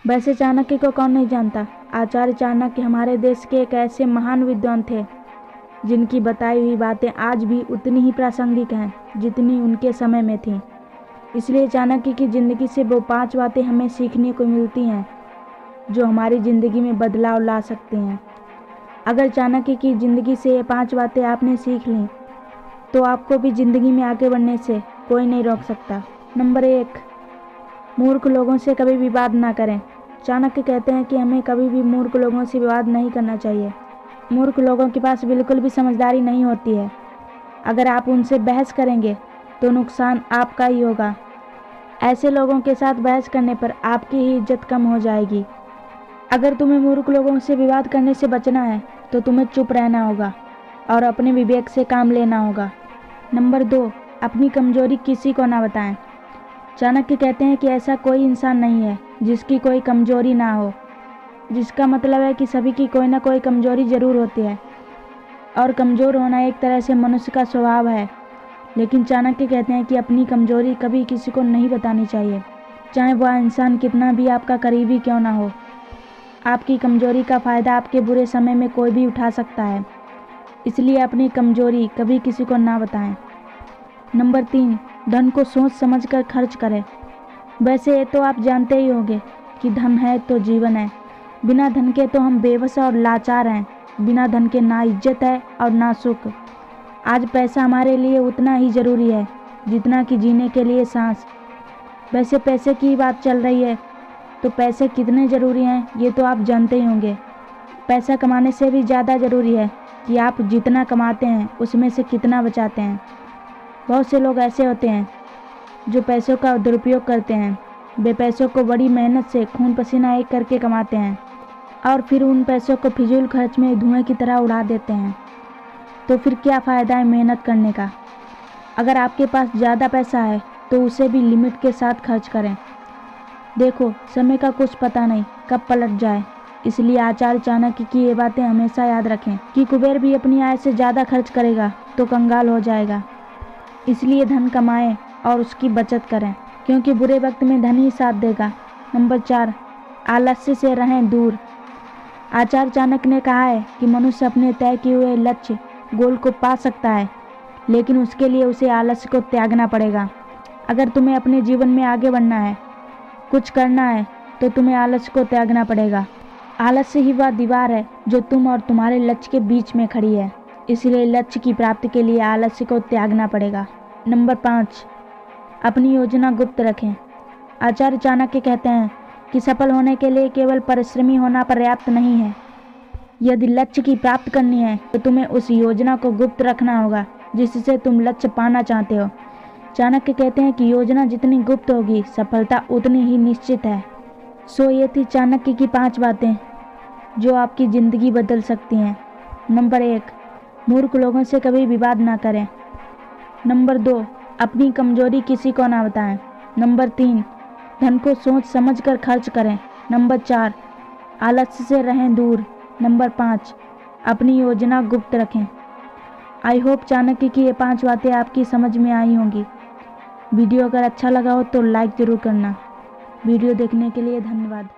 वैसे चाणक्य को कौन नहीं जानता। आचार्य चाणक्य हमारे देश के एक ऐसे महान विद्वान थे जिनकी बताई हुई बातें आज भी उतनी ही प्रासंगिक हैं जितनी उनके समय में थीं। इसलिए चाणक्य की ज़िंदगी से वो 5 बातें हमें सीखने को मिलती हैं जो हमारी ज़िंदगी में बदलाव ला सकती हैं। अगर चाणक्य की ज़िंदगी से ये 5 बातें आपने सीख लीं तो आपको भी ज़िंदगी में आगे बढ़ने से कोई नहीं रोक सकता। नंबर 1, मूर्ख लोगों से कभी विवाद ना करें। चाणक्य कहते हैं कि हमें कभी भी मूर्ख लोगों से विवाद नहीं करना चाहिए। मूर्ख लोगों के पास बिल्कुल भी समझदारी नहीं होती है। अगर आप उनसे बहस करेंगे तो नुकसान आपका ही होगा। ऐसे लोगों के साथ बहस करने पर आपकी ही इज्जत कम हो जाएगी। अगर तुम्हें मूर्ख लोगों से विवाद करने से बचना है तो तुम्हें चुप रहना होगा और अपने विवेक से काम लेना होगा। नंबर 2, अपनी कमजोरी किसी को ना बताएं। चाणक्य कहते हैं कि ऐसा कोई इंसान नहीं है जिसकी कोई कमजोरी ना हो, जिसका मतलब है कि सभी की कोई ना कोई कमजोरी ज़रूर होती है और कमज़ोर होना एक तरह से मनुष्य का स्वभाव है। लेकिन चाणक्य कहते हैं कि अपनी कमजोरी कभी किसी को नहीं बतानी चाहिए, चाहे वह इंसान कितना भी आपका करीबी क्यों ना हो। आपकी कमजोरी का फ़ायदा आपके बुरे समय में कोई भी उठा सकता है, इसलिए अपनी कमजोरी कभी किसी को ना बताएं। नंबर 3, धन को सोच समझ कर खर्च करें। वैसे ये तो आप जानते ही होंगे कि धन है तो जीवन है। बिना धन के तो हम बेबस और लाचार हैं। बिना धन के ना इज्जत है और ना सुख। आज पैसा हमारे लिए उतना ही ज़रूरी है जितना कि जीने के लिए सांस। वैसे पैसे की बात चल रही है तो पैसे कितने ज़रूरी हैं ये तो आप जानते ही होंगे। पैसा कमाने से भी ज़्यादा ज़रूरी है कि आप जितना कमाते हैं उसमें से कितना बचाते हैं। बहुत से लोग ऐसे होते हैं जो पैसों का दुरुपयोग करते हैं। वे पैसों को बड़ी मेहनत से खून पसीना एक करके कमाते हैं और फिर उन पैसों को फिजूल खर्च में धुएं की तरह उड़ा देते हैं। तो फिर क्या फ़ायदा है मेहनत करने का। अगर आपके पास ज़्यादा पैसा है तो उसे भी लिमिट के साथ खर्च करें। देखो, समय का कुछ पता नहीं कब पलट जाए, इसलिए आचार्य चाणक्य की ये बातें हमेशा याद रखें कि कुबेर भी अपनी आय से ज़्यादा खर्च करेगा तो कंगाल हो जाएगा। इसलिए धन कमाएं और उसकी बचत करें, क्योंकि बुरे वक्त में धन ही साथ देगा। नंबर 4, आलस्य से रहें दूर। आचार्य चाणक्य ने कहा है कि मनुष्य अपने तय किए हुए लक्ष्य गोल को पा सकता है, लेकिन उसके लिए उसे आलस्य को त्यागना पड़ेगा। अगर तुम्हें अपने जीवन में आगे बढ़ना है, कुछ करना है, तो तुम्हें आलस्य को त्यागना पड़ेगा। आलस्य ही वह दीवार है जो तुम और तुम्हारे लक्ष्य के बीच में खड़ी है। इसलिए लक्ष्य की प्राप्ति के लिए आलस्य को त्यागना पड़ेगा। नंबर 5, अपनी योजना गुप्त रखें। आचार्य चाणक्य कहते हैं कि सफल होने के लिए केवल परिश्रमी होना पर्याप्त नहीं है। यदि लक्ष्य की प्राप्ति करनी है तो तुम्हें उस योजना को गुप्त रखना होगा जिससे तुम लक्ष्य पाना चाहते हो। चाणक्य कहते हैं कि योजना जितनी गुप्त होगी सफलता उतनी ही निश्चित है। ये थी चाणक्य की 5 बातें जो आपकी ज़िंदगी बदल सकती हैं। नंबर 1, मूर्ख लोगों से कभी विवाद ना करें। नंबर 2, अपनी कमजोरी किसी को ना बताएं। नंबर 3, धन को सोच समझ कर खर्च करें। नंबर 4, आलस्य से रहें दूर। नंबर 5, अपनी योजना गुप्त रखें। आई होप चाणक्य की ये 5 बातें आपकी समझ में आई होंगी। वीडियो अगर अच्छा लगा हो तो लाइक ज़रूर करना। वीडियो देखने के लिए धन्यवाद।